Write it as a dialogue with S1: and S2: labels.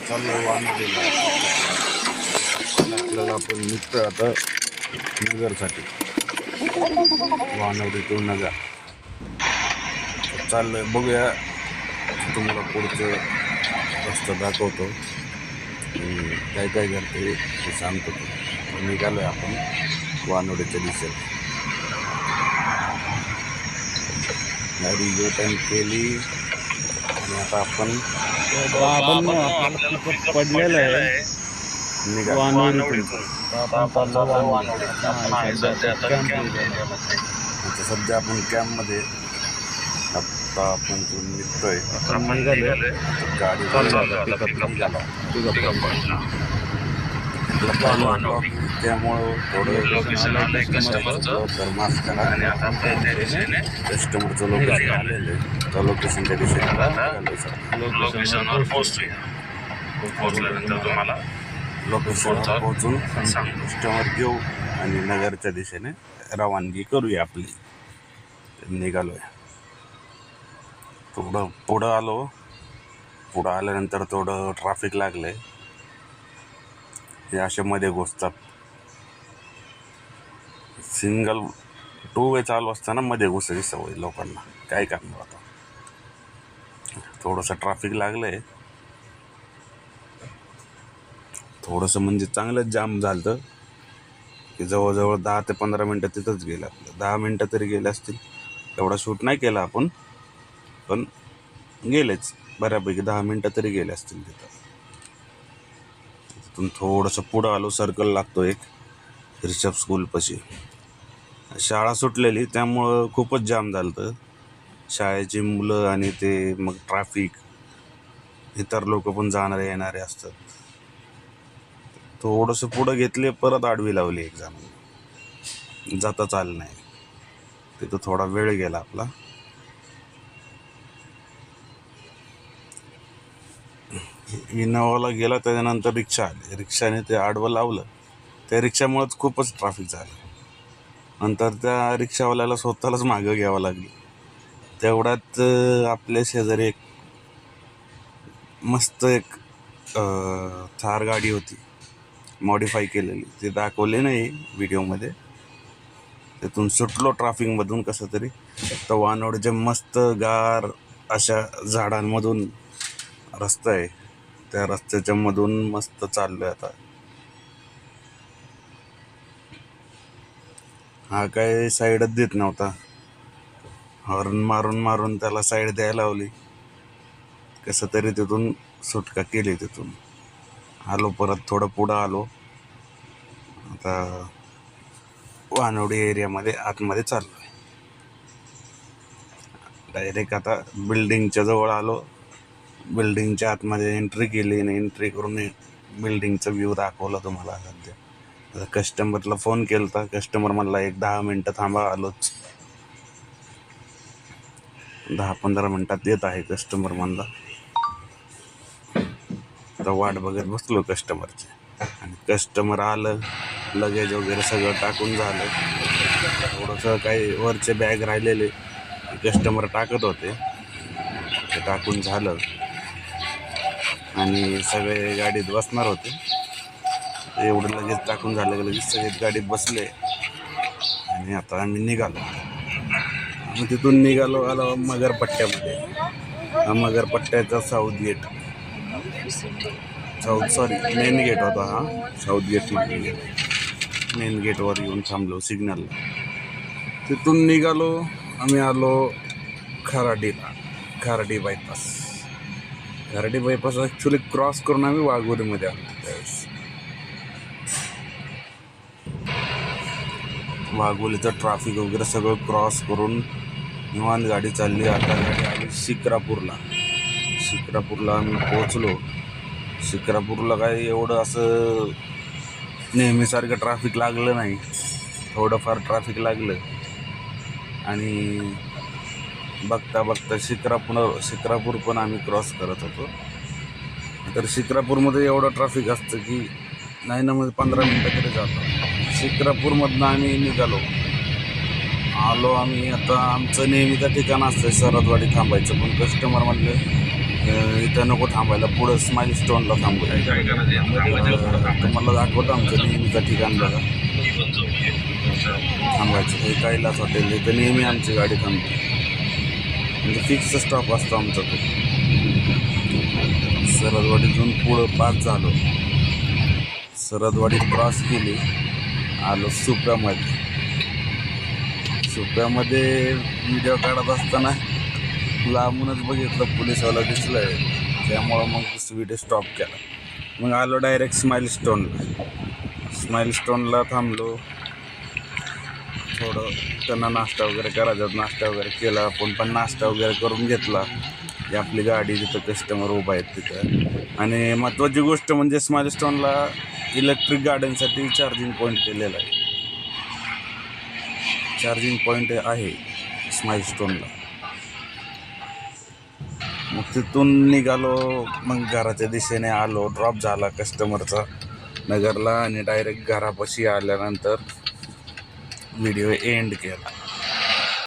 S1: चाललो वानवडीला. आपल्याला आपण निघतोय आता नगरसाठी, वानवडी टू नगर चाललोय. बघूया, तुम्हाला पुढचं रस्ता दाखवतो, काय काय करते ते सांगतो. निघालोय आपण वानवडीच्या दिशेला. गाडी यू टर्न केली आणि आता आपण
S2: पडलेलं आहे
S1: वानवडीतून. आता सध्या आपण कॅम्पमध्ये आता आपण निघतोय. गाडी त्यामुळं थोडं तर माफ करा. कस्टमरचं लोकेशन आलेलं आहे, त्या लोकेशनच्या
S3: लोकेशनवर पोहोचल्यानंतर तुम्हाला
S1: लोकेशनवर पोहोचून कस्टमर घेऊ आणि नगरच्या दिशेने रवानगी करूया आपली. निघालोय. थोडं पुढं आल्यानंतर थोडं ट्रॅफिक लागलंय. हे अशा मध्ये घुसतात. सिंगल 2 वे चालू असताना मध्ये घुसायची सवय लोकांना, काय करणार आता. थोडंसं ट्रॅफिक लागलंय, थोडंसं म्हणजे चांगलंच जाम झालं की जवळजवळ 10 ते 15 मिनटं तिथंच गेलं. आपलं 10 मिनटं तरी गेले असतील. एवढा शूट नाही केला आपण, पण गेलेच बऱ्यापैकी 10 मिनटं तरी गेले असतील तिथं. तिथून थोडंसं पुढं आलो, सर्कल लागतो एक रिषभ स्कूलपाशी. शाळा सुटलेली त्यामुळं खूपच जाम झालं होतं. शाळेची मुलं आणि ते मग ट्रॅफिक, इतर लोक पण जाणारे येणारे असतात. थोडंसं पुढं घेतले, परत आडवी लावली एक जण, जाता चाललं नाही. तिथं थोडा वेळ गेला आपला. इनोवाला गेला, त्याच्यानंतर रिक्षा आली. रिक्षाने ते आडवं लावलं, त्या रिक्षामुळेच खूपच ट्रॅफिक झालं. नंतर त्या रिक्षावाल्याला स्वतःलाच मागं घ्यावं लागली. तेवढ्यात आपल्या शेजारी एक मस्त एक थार गाडी होती, मॉडिफाय केलेली. ते दाखवले नाही व्हिडिओमध्ये. तिथून सुटलो ट्रॅफिकमधून कसं तरी. तर वानवडीचे मस्त गार अशा झाडांमधून रस्ता आहे, त्या रस्त्याच्या मधून मस्त चाललोय आता. हा काय साईडच देत नव्हता. हॉर्न मारून त्याला साईड द्यायला लावली. कसं तरी तिथून सुटका केली. तिथून आलो, परत थोडं पुढं आलो. आता वानवडी एरियामध्ये आतमध्ये चाललो आहे. डायरेक्ट आता बिल्डिंगच्या जवळ आलो. बिल्डिंगच्या आतमध्ये एंट्री केली आणि एंट्री करून बिल्डिंगचा व्ह्यू दाखवला तुम्हाला. सध्या आता कस्टमरला फोन केला होता. कस्टमर म्हणला 10 मिनटं थांबा, आलोच. 10-15 मिनटात येत आहे कस्टमर म्हणला. आता वाट बघत बसलो कस्टमरची. आणि कस्टमर आलं, लगेज वगैरे सगळं टाकून झालं. थोडंसं काही वरचे बॅग राहिलेले कस्टमर टाकत होते, ते टाकून झालं. आणि सगळे गाडीत बसणार होते. एवढं लगेच टाकून झालं की लगेच सगळेच गाडीत बसले. आणि आता आम्ही निघालो. मग तिथून निघालो, आलो मगरपट्ट्यामध्ये. मगरपट्ट्याचा मेन गेट होता हा. साऊथ गेट मेन गेटवर येऊन थांबलो सिग्नलला. तिथून निघालो आम्ही, आलो खराडीला. खराडी बायपास ॲक्च्युली क्रॉस करून आम्ही वाघोलीमध्ये आलो. त्यावेळेस वाघोलीचं ट्रॅफिक वगैरे सगळं क्रॉस करून निवांत गाडी चालली. आता गाडी आली शिक्रापूरला आम्ही पोहोचलो. शिक्रापूरला काय एवढं असं नेहमीसारखं ट्रॅफिक लागलं नाही, थोडंफार ट्रॅफिक लागलं. आणि बघता शिक्रापूर पण आम्ही क्रॉस करत होतो. तर शिक्रापूरमध्ये एवढं ट्रॅफिक असतं की नाही ना, मध्ये 15 मिनटं तरी जातो. शिक्रापूरमधनं आम्ही निघालो, आलो आम्ही. आता आमचं नेहमीचं ठिकाण असतं सरदवाडी थांबायचं, पण कस्टमर म्हणले इथं नको थांबायला, पुढं स्माईल स्टोनला तुम्हाला दाखवतो आमचं नेहमीचं ठिकाण बघा थांबायचं. हे कैलास हॉटेल, इथं नेहमी आमची गाडी थांबते, म्हणजे फिक्स स्टॉप असतो आमचा तो. सरदवाडीतून पुढं पास झालो, सरदवाडी क्रॉस केली, आलो सुप्यामध्ये. सुप्यामध्ये व्हिडिओ काढत असताना लांबूनच बघितलं पोलिसवाला दिसलं, त्यामुळं मग व्हिडिओ स्टॉप केला. मग आलो डायरेक्ट स्माईल स्टोनला. स्माईल स्टोनला थांबलो, थोडं त्यांना नाश्ता वगैरे करायचा, नाश्ता वगैरे केला. आपण पण नाश्ता वगैरे करून घेतला की आपली गाडी जिथं कस्टमर उभा आहेत तिथं. आणि महत्त्वाची गोष्ट म्हणजे स्माईल स्टोनला इलेक्ट्रिक गाड्यांसाठी चार्जिंग पॉईंट केलेला आहे. चार्जिंग पॉईंट आहे स्माईल स्टोनला. मग तिथून निघालो, मग घराच्या दिशेने आलो. ड्रॉप झाला कस्टमरचा नगरला आणि डायरेक्ट घरापाशी आल्यानंतर व्हिडिओ एंड केला.